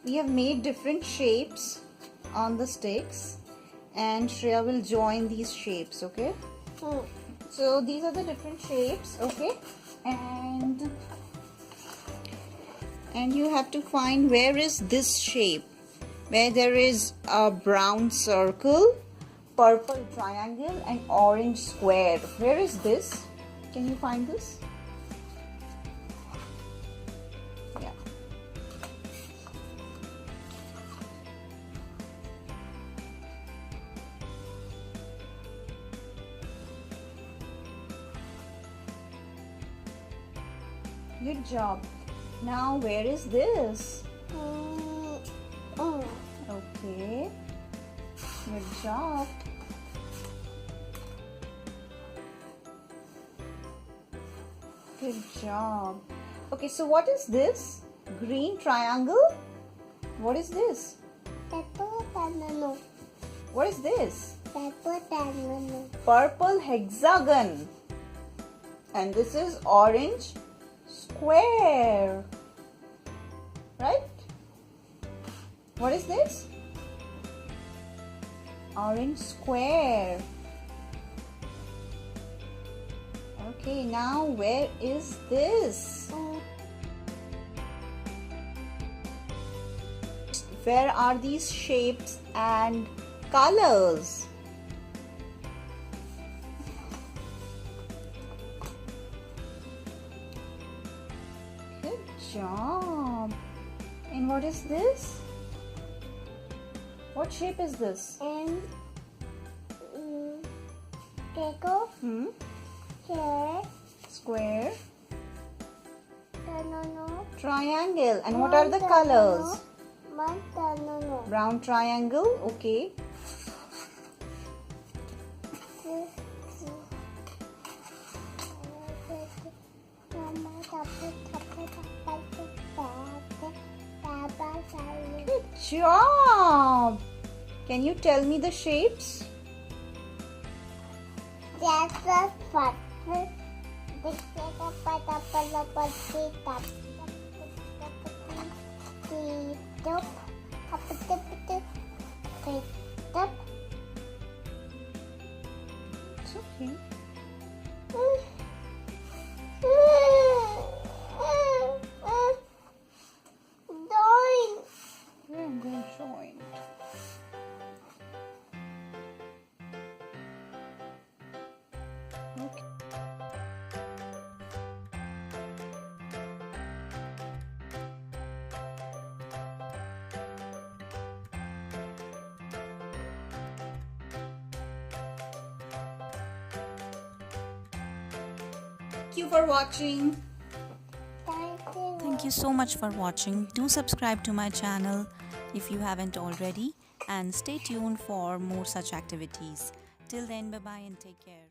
we have made different shapes on the sticks, and Shreya will join these shapes, okay? So these are the different shapes, okay? And you have to find where is this shape, where there is a brown circle, purple triangle and orange square. Where is this? Can you find this? Yeah. Good job. Now where is this? Okay. Good job. Good job. Okay, so what is this? Green triangle? What is this? What is this? Purple hexagon. And this is orange square. Right? What is this? Orange square. Okay, now where is this? Where are these shapes and colors? Good job. And what is this? What shape is this? Square. Triangle. And what are the colors? Brown triangle. Okay. Good job. Can you tell me the shapes? It's okay. I'm going to join. Okay. Thank you for watching. Thank you so much for watching. Do subscribe to my channel if you haven't already, and stay tuned for more such activities. Till then, bye bye and take care.